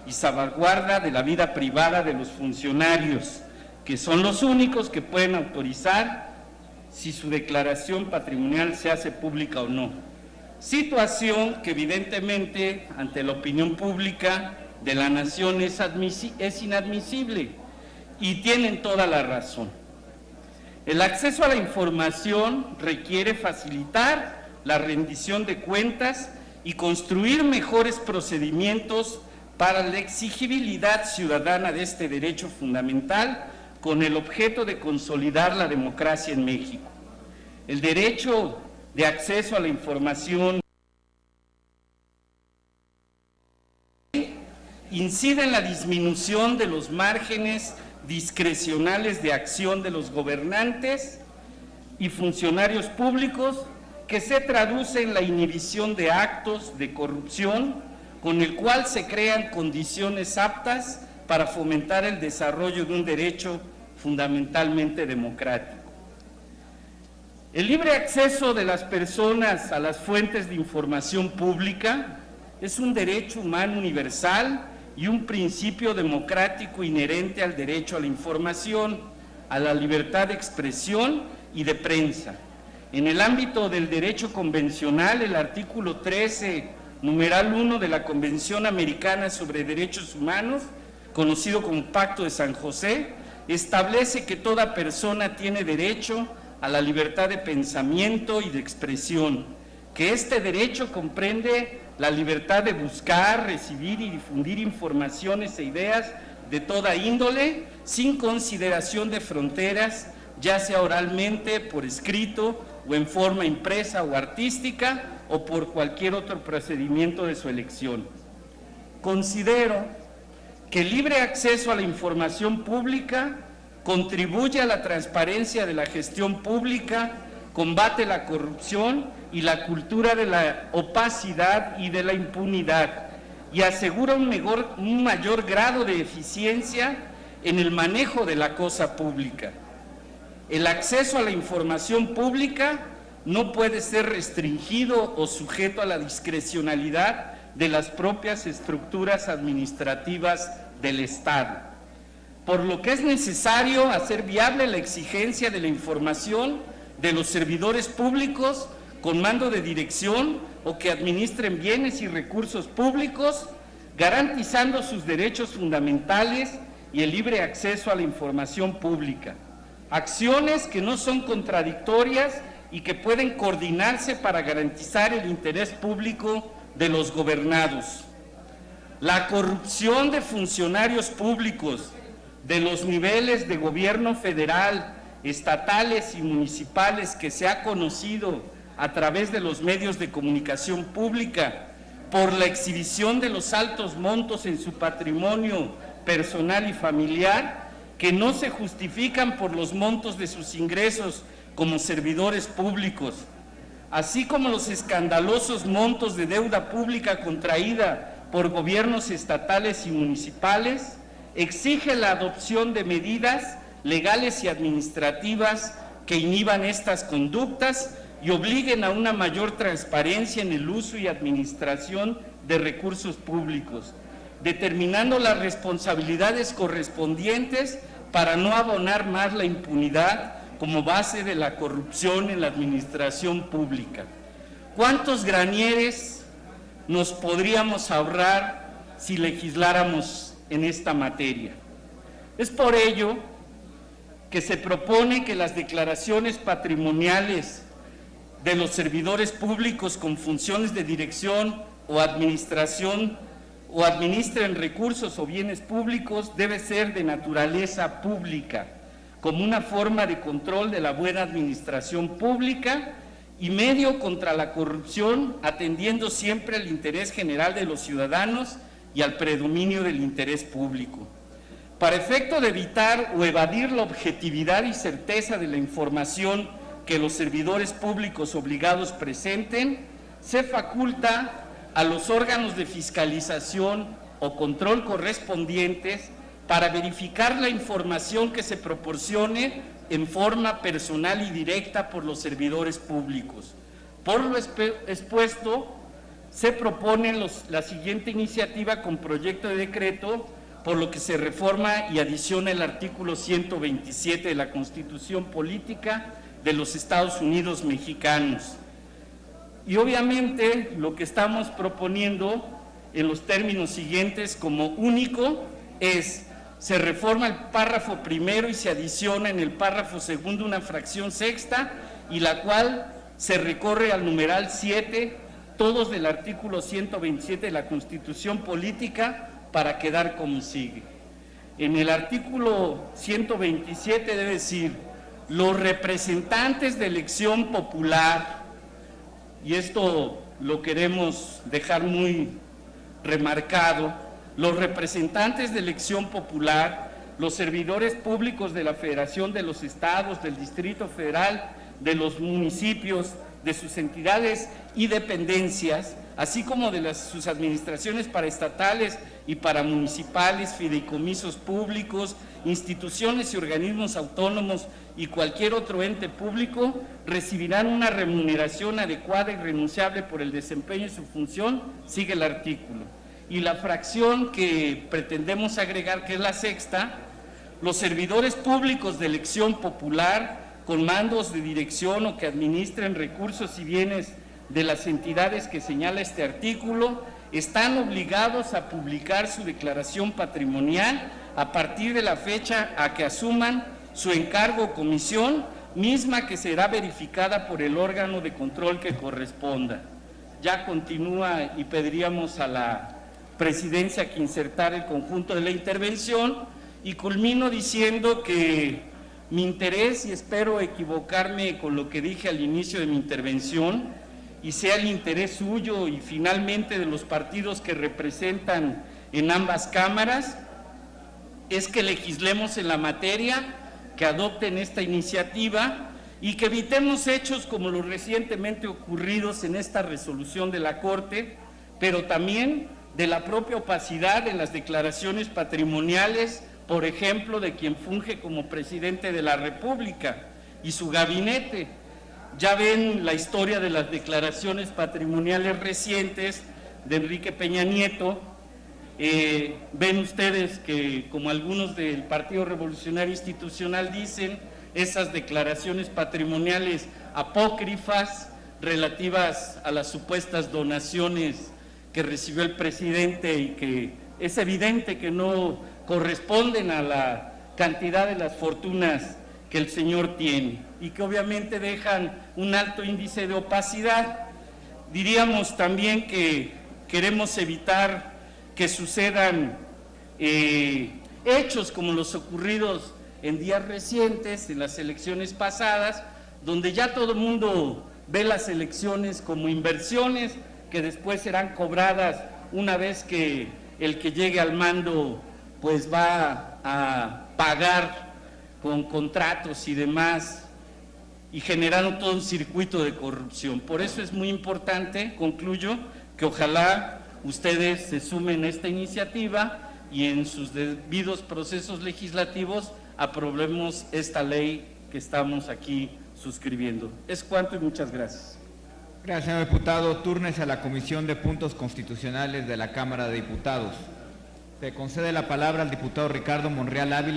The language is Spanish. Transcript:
y salvaguarda de la vida privada de los funcionarios, que son los únicos que pueden autorizar si su declaración patrimonial se hace pública o no. Situación que evidentemente ante la opinión pública de la nación es inadmisible, y tienen toda la razón. El acceso a la información requiere facilitar la rendición de cuentas y construir mejores procedimientos para la exigibilidad ciudadana de este derecho fundamental, con el objeto de consolidar la democracia en México. El derecho de acceso a la información incide en la disminución de los márgenes discrecionales de acción de los gobernantes y funcionarios públicos, que se traduce en la inhibición de actos de corrupción, con el cual se crean condiciones aptas para fomentar el desarrollo de un derecho fundamentalmente democrático. El libre acceso de las personas a las fuentes de información pública es un derecho humano universal y un principio democrático inherente al derecho a la información, a la libertad de expresión y de prensa. En el ámbito del derecho convencional, el artículo 13, numeral 1 de la Convención Americana sobre Derechos Humanos, conocido como Pacto de San José, establece que toda persona tiene derecho a la libertad de pensamiento y de expresión, que este derecho comprende la libertad de buscar, recibir y difundir informaciones e ideas de toda índole, sin consideración de fronteras, ya sea oralmente, por escrito, o en forma impresa o artística, o por cualquier otro procedimiento de su elección. Considero que el libre acceso a la información pública contribuye a la transparencia de la gestión pública, combate la corrupción y la cultura de la opacidad y de la impunidad, y asegura un mayor grado de eficiencia en el manejo de la cosa pública. El acceso a la información pública no puede ser restringido o sujeto a la discrecionalidad de las propias estructuras administrativas del Estado, por lo que es necesario hacer viable la exigencia de la información de los servidores públicos con mando de dirección o que administren bienes y recursos públicos, garantizando sus derechos fundamentales y el libre acceso a la información pública. Acciones que no son contradictorias y que pueden coordinarse para garantizar el interés público de los gobernados. La corrupción de funcionarios públicos de los niveles de gobierno federal, estatales y municipales que se ha conocido a través de los medios de comunicación pública, por la exhibición de los altos montos en su patrimonio personal y familiar, que no se justifican por los montos de sus ingresos como servidores públicos, así como los escandalosos montos de deuda pública contraída por gobiernos estatales y municipales, exige la adopción de medidas legales y administrativas que inhiban estas conductas y obliguen a una mayor transparencia en el uso y administración de recursos públicos, determinando las responsabilidades correspondientes para no abonar más la impunidad como base de la corrupción en la administración pública. ¿Cuántos granieres nos podríamos ahorrar si legisláramos en esta materia? Es por ello que se propone que las declaraciones patrimoniales de los servidores públicos con funciones de dirección o administración o administren recursos o bienes públicos debe ser de naturaleza pública, como una forma de control de la buena administración pública y medio contra la corrupción, atendiendo siempre al interés general de los ciudadanos y al predominio del interés público. Para efecto de evitar o evadir la objetividad y certeza de la información que los servidores públicos obligados presenten, se faculta a los órganos de fiscalización o control correspondientes para verificar la información que se proporcione en forma personal y directa por los servidores públicos. Por lo expuesto, se propone la siguiente iniciativa con proyecto de decreto, por lo que se reforma y adiciona el artículo 127 de la Constitución Política de los Estados Unidos Mexicanos. Y obviamente lo que estamos proponiendo en los términos siguientes como único es: se reforma el párrafo primero y se adiciona en el párrafo segundo una fracción sexta, y la cual se recorre al numeral 7, todos del artículo 127 de la Constitución Política, para quedar como sigue. En el artículo 127 debe decir: los representantes de elección popular, y esto lo queremos dejar muy remarcado, los representantes de elección popular, los servidores públicos de la Federación, de los estados, del Distrito Federal, de los municipios, de sus entidades y dependencias, así como de sus administraciones paraestatales y paramunicipales, fideicomisos públicos, instituciones y organismos autónomos y cualquier otro ente público, recibirán una remuneración adecuada y renunciable por el desempeño de su función, sigue el artículo. Y la fracción que pretendemos agregar, que es la sexta: los servidores públicos de elección popular con mandos de dirección o que administren recursos y bienes de las entidades que señala este artículo, están obligados a publicar su declaración patrimonial a partir de la fecha a que asuman su encargo o comisión, misma que será verificada por el órgano de control que corresponda. Ya continúa y pediríamos a la presidencia que insertara el conjunto de la intervención, y culmino diciendo que mi interés, y espero equivocarme con lo que dije al inicio de mi intervención, y sea el interés suyo y finalmente de los partidos que representan en ambas cámaras, es que legislemos en la materia, que adopten esta iniciativa y que evitemos hechos como los recientemente ocurridos en esta resolución de la Corte, pero también de la propia opacidad en las declaraciones patrimoniales, por ejemplo, de quien funge como presidente de la República y su gabinete. Ya ven la historia de las declaraciones patrimoniales recientes de Enrique Peña Nieto. Ven ustedes que, como algunos del Partido Revolucionario Institucional dicen, esas declaraciones patrimoniales apócrifas relativas a las supuestas donaciones que recibió el presidente y que es evidente que no corresponden a la cantidad de las fortunas que el señor tiene y que obviamente dejan un alto índice de opacidad. Diríamos también que queremos evitar que sucedan hechos como los ocurridos en días recientes, en las elecciones pasadas, donde ya todo el mundo ve las elecciones como inversiones que después serán cobradas una vez que el que llegue al mando pues va a pagar con contratos y demás, y generando todo un circuito de corrupción. Por eso es muy importante, concluyo, que ojalá ustedes se sumen a esta iniciativa y en sus debidos procesos legislativos aprobemos esta ley que estamos aquí suscribiendo. Es cuanto y muchas gracias. Gracias, señor diputado. Túrnese a la Comisión de Puntos Constitucionales de la Cámara de Diputados. Se concede la palabra al diputado Ricardo Monreal Ávila.